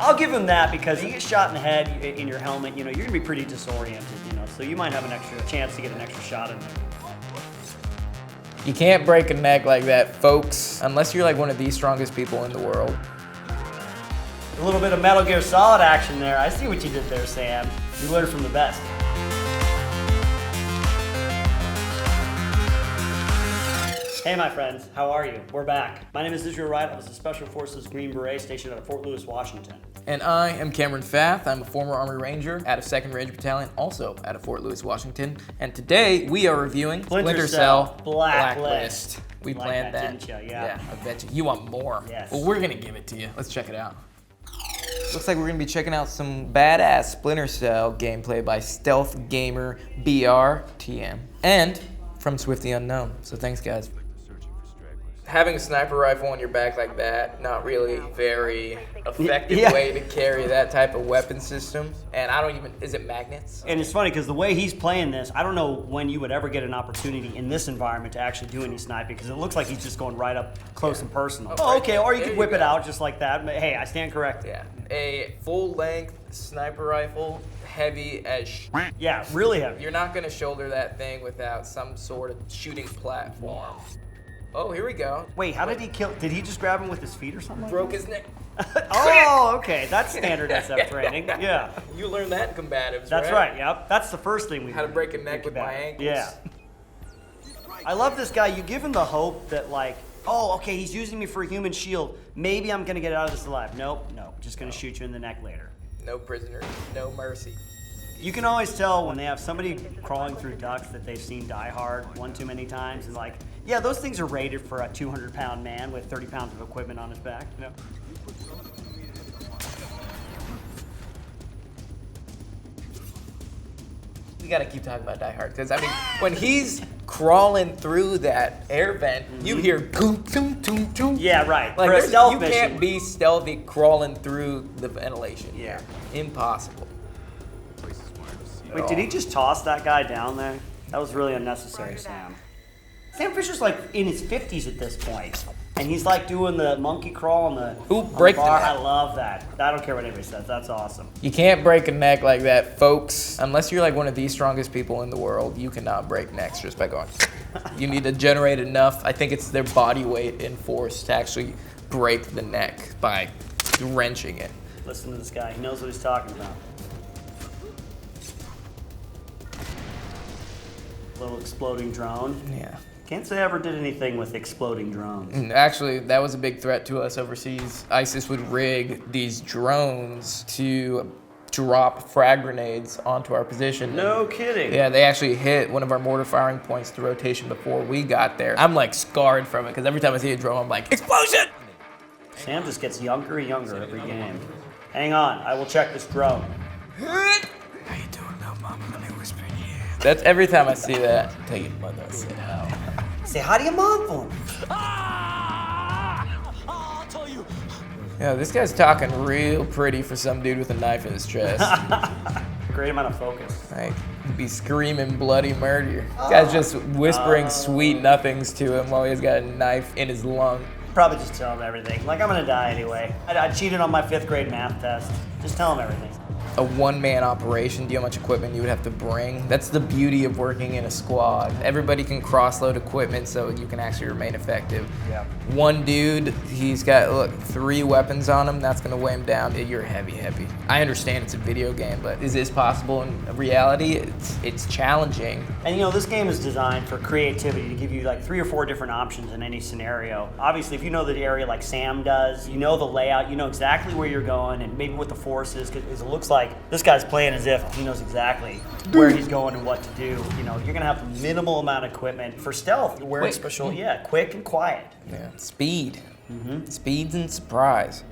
I'll give him that because you get shot in the head in your helmet, you know, you're gonna be pretty disoriented, you know, so you might have an extra chance to get an extra shot in there. You can't break a neck like that, folks, unless you're like one of the strongest people in the world. A little bit of Metal Gear Solid action there. I see what you did there, Sam. You learned from the best. Hey my friends, how are you? We're back. My name is Israel Wright. I was a Special Forces Green Beret stationed out of Fort Lewis, Washington. And I am Cameron Fath. I'm a former Army Ranger out of 2nd Ranger Battalion, also out of Fort Lewis, Washington. And today we are reviewing Splinter Cell Blacklist. We Like planned that. Didn't you? Yeah. I bet you. You want more. Yes. Well, we're gonna give it to you. Let's check it out. Looks like we're gonna be checking out some badass Splinter Cell gameplay by stealth gamer BRTM and from Swift the Unknown. So thanks, guys. Having a sniper rifle on your back like that, not really very effective way to carry that type of weapon system. And I don't even, is it magnets? And it's funny because the way he's playing this, I don't know when you would ever get an opportunity in this environment to actually do any sniping because it looks like he's just going right up close and personal. Oh, okay, or you could whip it out just like that. But hey, I stand corrected. Yeah, a full-length sniper rifle, heavy as Yeah, really heavy. You're not gonna shoulder that thing without some sort of shooting platform. Oh, here we go. Wait, how did he kill? Did he just grab him with his feet or something? Broke his neck. Oh, okay. That's standard SF training. Yeah. You learned that in combatives, That's right. Yep. That's the first thing we How to break a neck with my ankles. Yeah. I love this guy. You give him the hope that like, oh, okay, he's using me for a human shield. Maybe I'm gonna get out of this alive. Nope. Just gonna shoot you in the neck later. No prisoners, no mercy. You can always tell when they have somebody crawling through ducts that they've seen Die Hard one too many times and like, yeah, those things are rated for a 200-pound man with 30 pounds of equipment on his back. You know? We gotta keep talking about Die Hard because I mean, when he's crawling through that air vent, you hear boom, boom, boom, boom. Yeah, right. Like for a stealth you mission. can't be stealthy crawling through the ventilation. Yeah. Impossible. Wait, did he just toss that guy down there? That was really unnecessary, Sam. Sam Fisher's like in his 50s at this point, and he's like doing the monkey crawl on the break the bar. neck. I love that. I don't care what anybody says. That's awesome. You can't break a neck like that, folks. Unless you're like one of the strongest people in the world, you cannot break necks just by going. You need to generate enough. I think it's their body weight and force to actually break the neck by wrenching it. Listen to this guy. He knows what he's talking about. Little exploding drone. Yeah. Can't say I ever did anything with exploding drones. Actually, that was a big threat to us overseas. ISIS would rig these drones to drop frag grenades onto our position. No kidding. Yeah, they actually hit one of our mortar firing points to rotation before we got there. I'm like scarred from it because every time I see a drone, I'm like, explosion! Sam just gets younger and younger every game. Hang on, I will check this drone. How you doing now, Mama? Let me whisper in your ear. That's every time I see that. Tell your mother I said how. Say hi to your mom for me. I'll tell you. Yeah, this guy's talking real pretty for some dude with a knife in his chest. Great amount of focus. Like, he'd be screaming bloody murder. This guy's just whispering sweet nothings to him while he's got a knife in his lung. Probably just tell him everything. Like, I'm gonna die anyway. I cheated on my 5th grade math test. Just tell him everything. A one-man operation, do you know how much equipment you would have to bring? That's the beauty of working in a squad. Everybody can cross-load equipment so you can actually remain effective. Yeah. One dude, he's got, look, 3 weapons on him. That's gonna weigh him down. You're heavy. I understand it's a video game, but is this possible in reality? It's challenging. And you know, this game is designed for creativity to give you like 3 or 4 different options in any scenario. Obviously, if you know the area like Sam does, you know the layout, you know exactly where you're going and maybe what the force is, because it looks like this guy's playing as if he knows exactly where he's going and what to do. You know, you're gonna have minimal amount of equipment for stealth. You're wearing special, quick and quiet. Yeah, speed. Speeds and surprise.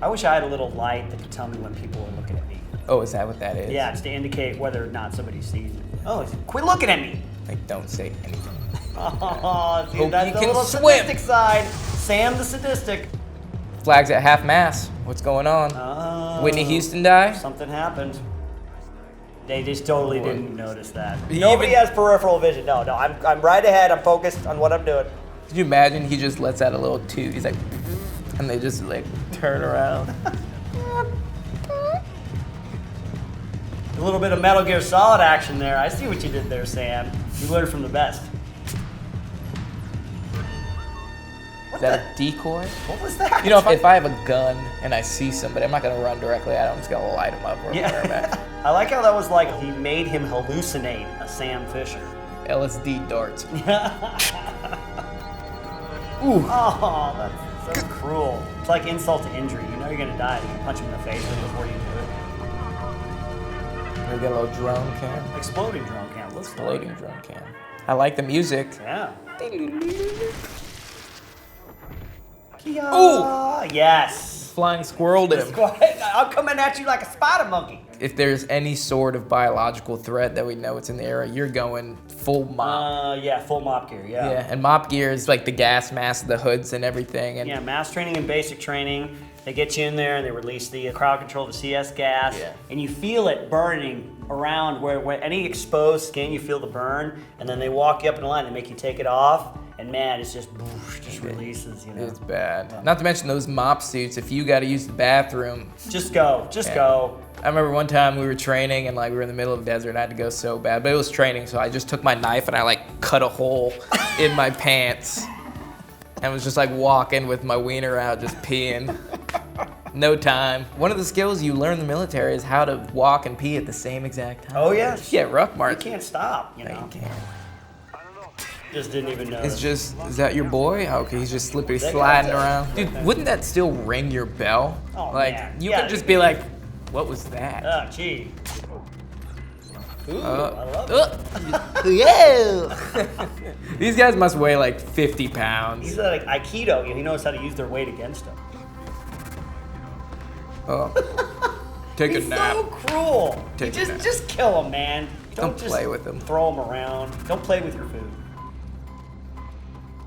I wish I had a little light that could tell me when people are looking at me. Oh, is that what that is? Yeah, it's to indicate whether or not somebody sees me. Oh, quit looking at me! Like, don't say anything. Oh, see, Hope that's you the can little swim. sadistic side. Sam the sadistic. Flags at half mast. What's going on? Oh, Whitney Houston die? Something happened. They just totally didn't notice that. He Nobody even- has peripheral vision. No, I'm right ahead. I'm focused on what I'm doing. Could you imagine he just lets out a little toot? He's like, And they just like turn around. A little bit of Metal Gear Solid action there. I see what you did there, Sam. You learned from the best. Is that a decoy? What was that? You know, if I have a gun and I see somebody, I'm not gonna run directly at them. I'm just gonna light them up or whatever. I like how that was like he made him hallucinate a Sam Fisher. LSD darts. Ooh. Oh, that's so cruel. It's like insult to injury. You know you're gonna die if you punch him in the face before you do it. We got a little drone cam. Exploding drone cam. Looks Exploding drone cam. I like the music. Yeah. Ooh! Yes. Flying squirreled him. I'm coming at you like a spider monkey. If there's any sort of biological threat that we know it's in the area, you're going full mop. Yeah, full mop gear, yeah. Yeah, and mop gear is like the gas mask, the hoods and everything. And yeah, mass training and basic training. They get you in there and they release the crowd control, the CS gas, and you feel it burning around where any exposed skin, you feel the burn, and then they walk you up in a line, they make you take it off, and man, it's just releases, you know. It's bad. Not to mention those mop suits, if you got to use the bathroom. Just go, go. I remember one time we were training and like we were in the middle of the desert and I had to go so bad, but it was training, so I just took my knife and I like cut a hole in my pants and was just like walking with my wiener out, just peeing. No time. One of the skills you learn in the military is how to walk and pee at the same exact time. Oh yeah. Yeah, rough march. You can't stop, you know. No, you can't. Just didn't even know. It's just, is that your boy? Okay, he's just slippery sliding around. Dude, wouldn't that still ring your bell? Oh, like, man. you Yeah, could just be like, what was that? Oh, gee. Ooh, I love it. These guys must weigh like 50 pounds. He's like Aikido. He knows how to use their weight against him. Oh. Take a nap. He's so cruel. Take a nap. Just kill him, man. Don't just play with him. Throw him around. Don't play with your food.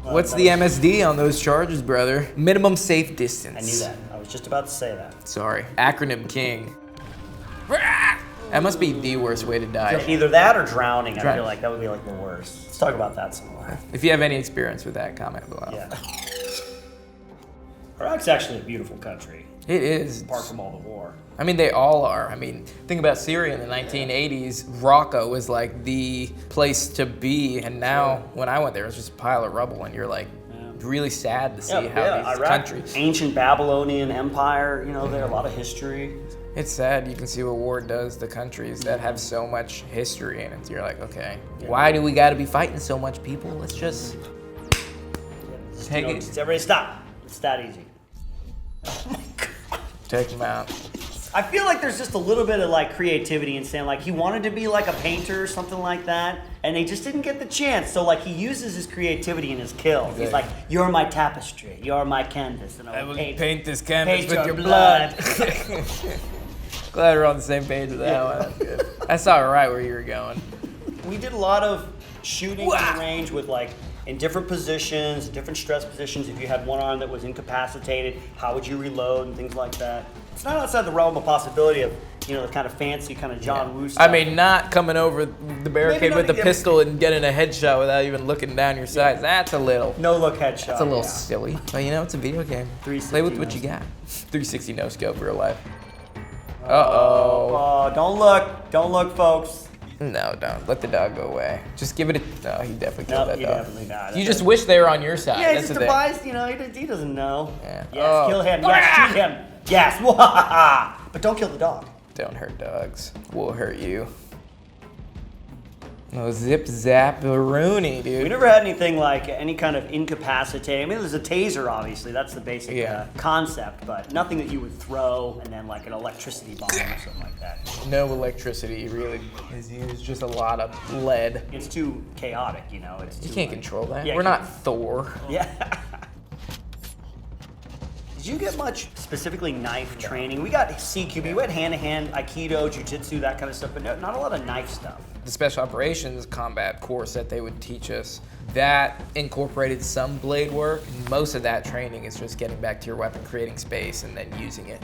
What's the MSD on those charges, brother? Minimum safe distance. I knew that. I was just about to say that. Sorry. Acronym king. That must be the worst way to die. Either that or drowning. I feel like that would be like the worst. Let's talk about that some more. If you have any experience with that, comment below. Yeah. Iraq's actually a beautiful country. It is. Apart from all the war. I mean, they all are. I mean, think about Syria in the 1980s. Raqqa was like the place to be, and now when I went there, it was just a pile of rubble, and you're like really sad to see how these countries. Ancient Babylonian Empire, you know, there a lot of history. It's sad. You can see what war does to countries that have so much history in it. You're like, okay, why do we got to be fighting so much, people? Let's just take it. Everybody stop. It's that easy. Oh my God. Take them out. I feel like there's just a little bit of like creativity in saying like he wanted to be like a painter or something like that, and he just didn't get the chance. So like he uses his creativity in his kills. Okay. He's like, "You're my tapestry. You're my canvas, and I will paint this canvas with your blood." Glad we're on the same page with that one. That's good. I saw right where you were going. We did a lot of shooting in the range with like in different positions, different stress positions. If you had one arm that was incapacitated, how would you reload and things like that. It's not outside the realm of possibility of, you know, the kind of fancy kind of John Woo stuff. I mean, not coming over the barricade with the pistol and getting a headshot without even looking down your sights. That's a little. No look headshot. That's a little silly. But you know, it's a video game. Play with what you got. 360 no scope, real life. Uh-oh. Oh, don't look. Don't look, folks. No, don't. Let the dog go away. Just give it a... No, he definitely killed that dog. Definitely not. You just wish they were on your side. Yeah, he just devised, you know, he doesn't know. Yeah. Yes, kill him. Yes, shoot him. Yes. But don't kill the dog. Don't hurt dogs. We'll hurt you. Oh, zip zap Rooney, dude. We never had anything like any kind of incapacitating. I mean, there's a taser, obviously. That's the basic concept, but nothing that you would throw and then like an electricity bomb or something like that. No electricity, really. It's just a lot of lead. It's too chaotic, you know. You can't control that. Yeah, we're not Thor. Yeah. Did you get much specifically knife training? We got CQB, we had hand-to-hand, Aikido, Jiu-Jitsu, that kind of stuff, but not a lot of knife stuff. The special operations combat course that they would teach us, that incorporated some blade work. Most of that training is just getting back to your weapon, creating space, and then using it.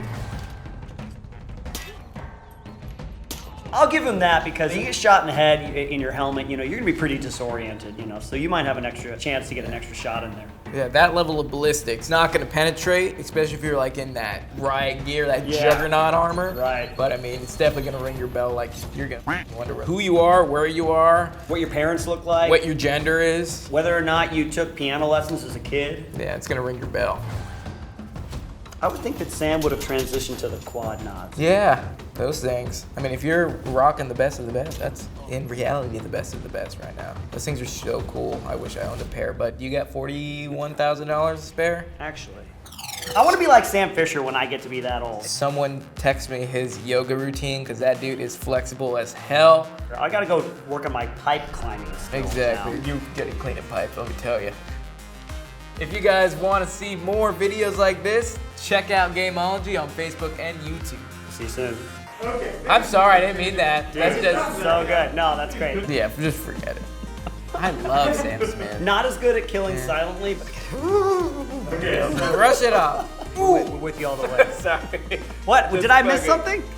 I'll give him that because you get shot in the head in your helmet, you know, you're gonna be pretty disoriented, you know, so you might have an extra chance to get an extra shot in there. Yeah, that level of ballistics not gonna penetrate, especially if you're like in that riot gear, that juggernaut armor. Right. But I mean, it's definitely gonna ring your bell. Like you're gonna wonder who you are, where you are, What your parents look like, what your gender is. whether or not you took piano lessons as a kid. Yeah, it's gonna ring your bell. I would think that Sam would have transitioned to the quad nods. Yeah, those things. I mean, if you're rocking the best of the best, that's in reality the best of the best right now. Those things are so cool. I wish I owned a pair, but you got $41,000 to spare? Actually. I want to be like Sam Fisher when I get to be that old. Someone text me his yoga routine because that dude is flexible as hell. I gotta go work on my pipe climbing skills Exactly. now. You get a clean pipe, let me tell you. If you guys want to see more videos like this, check out Gamology on Facebook and YouTube. See you soon. I'm sorry, I didn't mean that. That's just So good. No, that's great. yeah, just forget it. I love Sam Smith. Not as good at killing silently, but Brush it off. with you all the way. Sorry. What? Did I miss fucking- something?